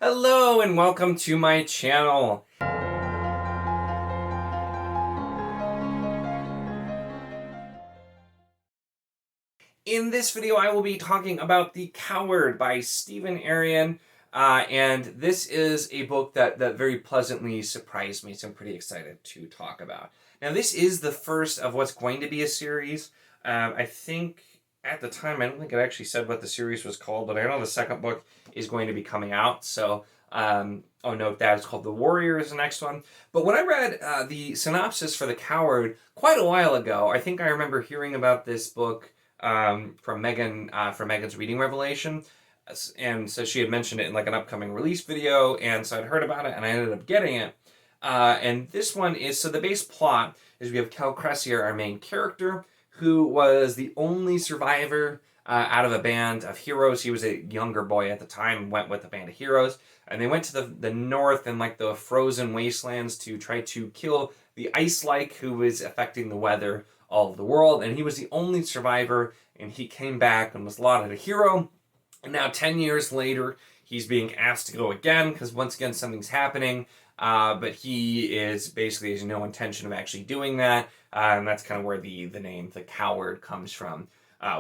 Hello and welcome to my channel. In this video, I will be talking about The Coward by Aryan. And this is a book that very pleasantly surprised me, so I'm pretty excited to talk about. Now, this is the first of what's going to be a series. I think at the time, I don't think it actually said what the series was called, but I know the second book is going to be coming out, so I'll note that. It's called The Warrior is the next one. But when I read the synopsis for The Coward quite a while ago, I think I remember hearing about this book from Megan, from Megan's Reading Revelation. And so she had mentioned it in like an upcoming release video, and so I'd heard about it and I ended up getting it. And this one is, so the base plot is we have Cal Cressier, our main character, who was the only survivor out of a band of heroes. He was a younger boy at the time, went with a band of heroes, and they went to the north and like the frozen wastelands to try to kill the ice-like who was affecting the weather all of the world, and he was the only survivor, and he came back and was lauded a hero. And now 10 years later, he's being asked to go again, because once again something's happening, but he is basically has no intention of actually doing that, and that's kind of where the name The Coward comes from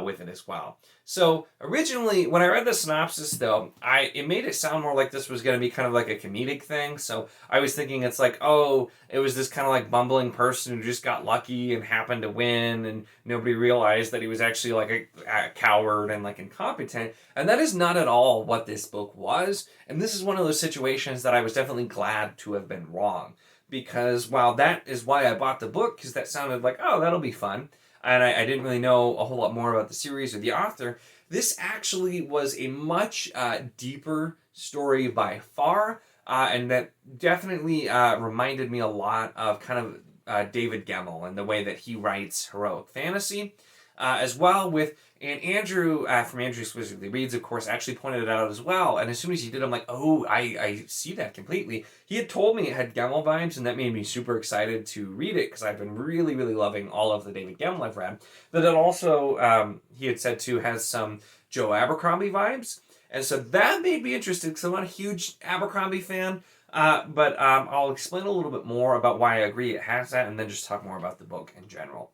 with it as well. So originally, when I read the synopsis, though, it made it sound more like this was going to be kind of like a comedic thing. So I was thinking it's like, oh, it was this kind of like bumbling person who just got lucky and happened to win, and nobody realized that he was actually like a coward and like incompetent. And that is not at all what this book was. And this is one of those situations that I was definitely glad to have been wrong. Because while that is why I bought the book, because that sounded like, oh, that'll be fun, and I didn't really know a whole lot more about the series or the author, this actually was a much deeper story by far, and that definitely reminded me a lot of kind of David Gemmell and the way that he writes heroic fantasy, as well with, and Andrew from Andrew Specifically Reads, of course, actually pointed it out as well, and as soon as he did, I'm like, oh, I see that completely. He had told me it had Gemmell vibes, and that made me super excited to read it, because I've been really, really loving all of the David Gemmell I've read. But it also, he had said too, has some Joe Abercrombie vibes, and so that made me interested, because I'm not a huge Abercrombie fan, but I'll explain a little bit more about why I agree it has that, and then just talk more about the book in general.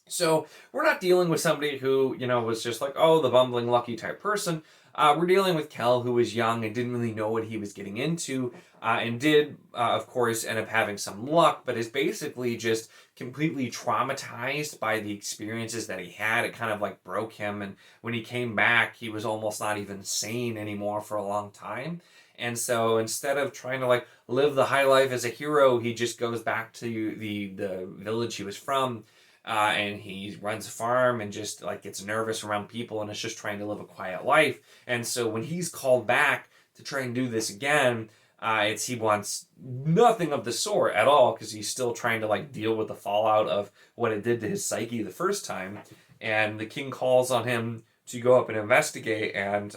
So we're not dealing with somebody who, was just like, oh, the bumbling lucky type person. We're dealing with Kel, who was young and didn't really know what he was getting into, and did, of course, end up having some luck, but is basically just completely traumatized by the experiences that he had. It kind of like broke him, and when he came back, he was almost not even sane anymore for a long time. And so instead of trying to like live the high life as a hero, he just goes back to the village he was from, and he runs a farm and just like gets nervous around people and is just trying to live a quiet life. And so when he's called back to try and do this again, he wants nothing of the sort at all, because he's still trying to like deal with the fallout of what it did to his psyche the first time. And the king calls on him to go up and investigate, and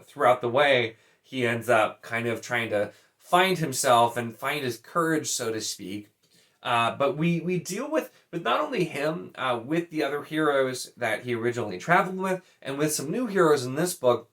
throughout the way, he ends up kind of trying to find himself and find his courage, so to speak. But we deal with not only him, with the other heroes that he originally traveled with, and with some new heroes in this book.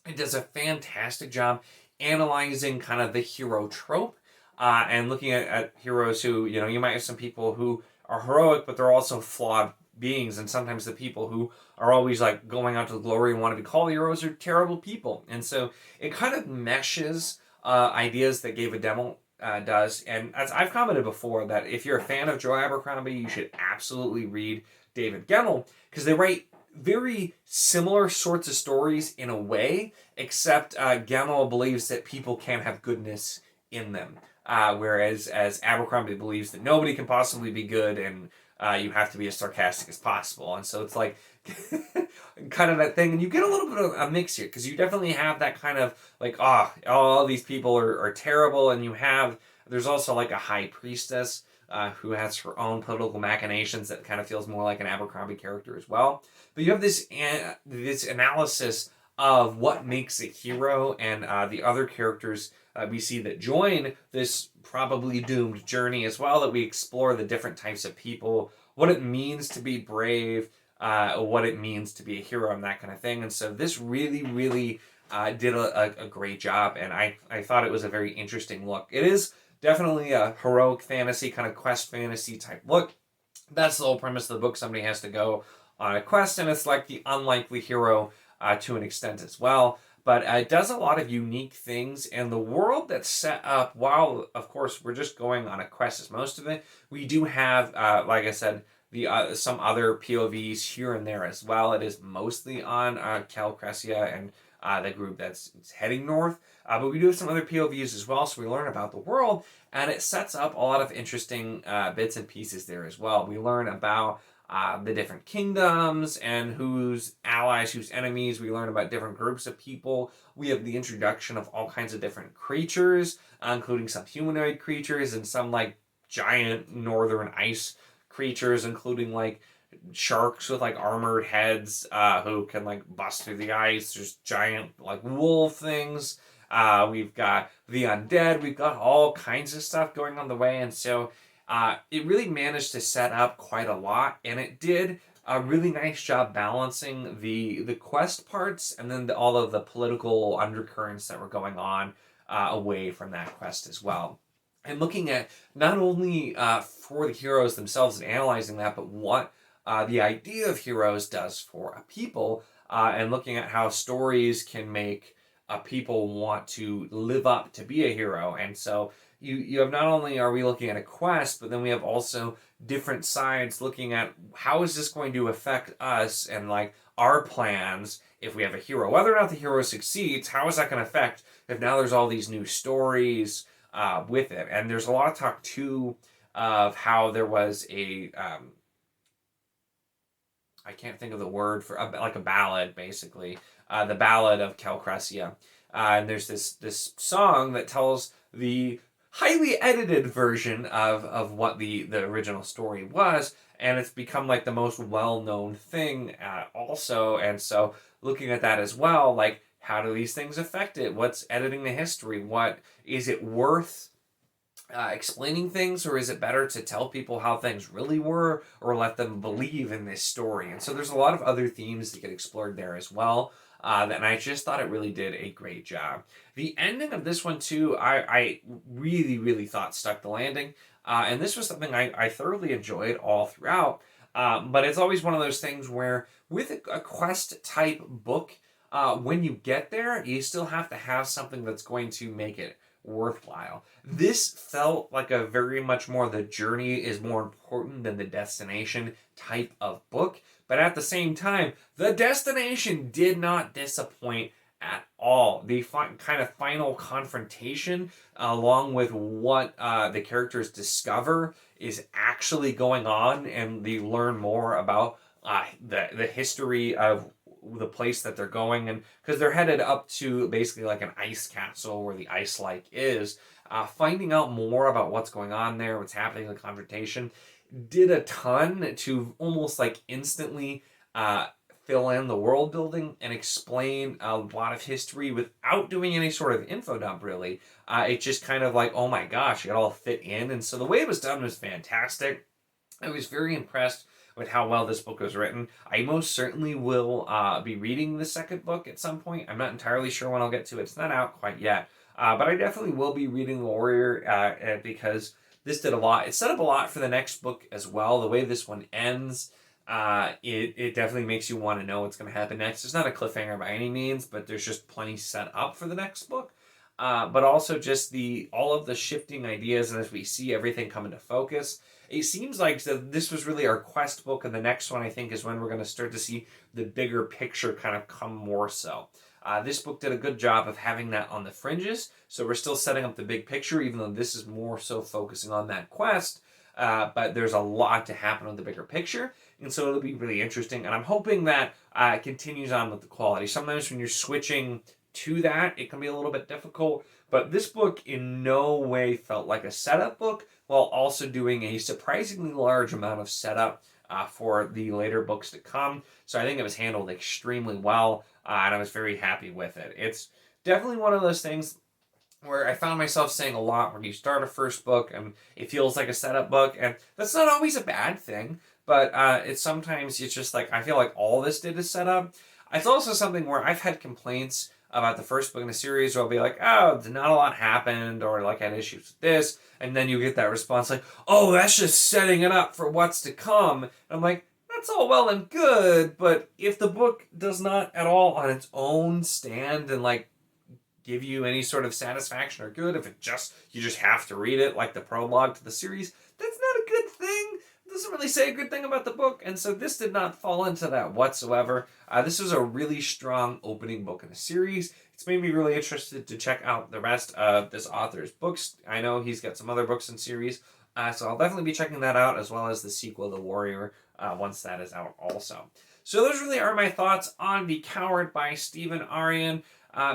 It does a fantastic job analyzing kind of the hero trope, and looking at heroes who, you might have some people who are heroic, but they're also flawed beings, and sometimes the people who are always like going out to the glory and want to be called heroes are terrible people. And so it kind of meshes ideas that David Gemmell does. And as I've commented before, that if you're a fan of Joe Abercrombie, you should absolutely read David Gemmell, because they write very similar sorts of stories in a way, except Gemmell believes that people can have goodness in them, whereas as Abercrombie believes that nobody can possibly be good, and you have to be as sarcastic as possible. And so it's like kind of that thing, and you get a little bit of a mix here, because you definitely have that kind of like, all these people are terrible, and there's also like a high priestess who has her own political machinations that kind of feels more like an Abercrombie character as well. But you have this analysis of what makes a hero, and the other characters we see that join this probably doomed journey as well, that we explore the different types of people, what it means to be brave, what it means to be a hero, and that kind of thing. And so this really, really did a great job, and I thought it was a very interesting look. It is definitely a heroic fantasy, kind of quest fantasy type look. That's the whole premise of the book. Somebody has to go on a quest, and it's like the unlikely hero to an extent as well. But it does a lot of unique things, and the world that's set up, while of course we're just going on a quest as most of it, we do have, like I said, the some other POVs here and there as well. It is mostly on Calcressia and the group that's heading north, but we do have some other POVs as well, so we learn about the world, and it sets up a lot of interesting bits and pieces there as well. We learn about the different kingdoms and who's allies, who's enemies. We learn about different groups of people. We have the introduction of all kinds of different creatures, including some humanoid creatures and some like giant northern ice creatures, including like sharks with like armored heads who can like bust through the ice. There's giant like wolf things. We've got the undead. We've got all kinds of stuff going on the way, and so it really managed to set up quite a lot, and it did a really nice job balancing the quest parts and then all of the political undercurrents that were going on away from that quest as well. And looking at not only for the heroes themselves and analyzing that, but what the idea of heroes does for a people, and looking at how stories can make people want to live up to be a hero. And so you have, not only are we looking at a quest, but then we have also different sides looking at how is this going to affect us and like our plans if we have a hero. Whether or not the hero succeeds, how is that going to affect if now there's all these new stories with it. And there's a lot of talk too of how there was a I can't think of the word for like a ballad, basically, the Ballad of Calcressia, and there's this song that tells the highly edited version of what the original story was, and it's become like the most well-known thing also. And so looking at that as well, like how do these things affect it? What's editing the history? What is it worth explaining things, or is it better to tell people how things really were, or let them believe in this story? And so there's a lot of other themes that get explored there as well, and I just thought it really did a great job. The ending of this one too, I really thought stuck the landing, and this was something I thoroughly enjoyed all throughout, but it's always one of those things where with a quest type book, when you get there, you still have to have something that's going to make it worthwhile. This felt like a very much more the journey is more important than the destination type of book, but at the same time, the destination did not disappoint at all. The kind of final confrontation, along with what the characters discover is actually going on, and they learn more about the history of the place that they're going, and because they're headed up to basically like an ice castle where the ice like is, finding out more about what's going on there, what's happening in the confrontation, did a ton to almost like instantly fill in the world building and explain a lot of history without doing any sort of info dump, really. It just kind of like, oh my gosh, it all fit in. And so the way it was done was fantastic. I was very impressed with how well this book was written. I most certainly will be reading the second book at some point. I'm not entirely sure when I'll get to it. It's not out quite yet. But I definitely will be reading The Warrior because this did a lot. It set up a lot for the next book as well. The way this one ends, it definitely makes you want to know what's going to happen next. It's not a cliffhanger by any means, but there's just plenty set up for the next book. But also just all of the shifting ideas, and as we see everything come into focus, it seems like this was really our quest book, and the next one, I think, is when we're going to start to see the bigger picture kind of come more so. This book did a good job of having that on the fringes, so we're still setting up the big picture, even though this is more so focusing on that quest, but there's a lot to happen with the bigger picture, and so it'll be really interesting, and I'm hoping that it continues on with the quality. Sometimes when you're switching to that, it can be a little bit difficult, but this book in no way felt like a setup book, while also doing a surprisingly large amount of setup for the later books to come. So I think it was handled extremely well, and I was very happy with it. It's definitely one of those things where I found myself saying a lot when you start a first book and it feels like a setup book, and that's not always a bad thing, but it's just like, I feel like all this did is set up. It's also something where I've had complaints about the first book in a series where I'll be like, oh, not a lot happened, or like I had issues with this, and then you get that response like, oh, that's just setting it up for what's to come. And I'm like, that's all well and good, but if the book does not at all on its own stand and like give you any sort of satisfaction or good, if you just have to read it like the prologue to the series, that's not a good thing. It doesn't really say a good thing about the book, and so this did not fall into that whatsoever. This was a really strong opening book in a series. It's made me really interested to check out the rest of this author's books. I know he's got some other books in series, so I'll definitely be checking that out, as well as the sequel, The Warrior, once that is out also. So those really are my thoughts on The Coward by Stephen Aryan.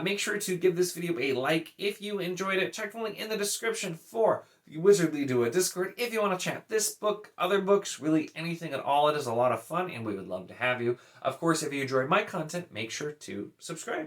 Make sure to give this video a like if you enjoyed it. Check the link in the description for the Wizardly Duo Discord if you want to chat this book, other books, really anything at all. It is a lot of fun, and we would love to have you. Of course, if you enjoyed my content, make sure to subscribe.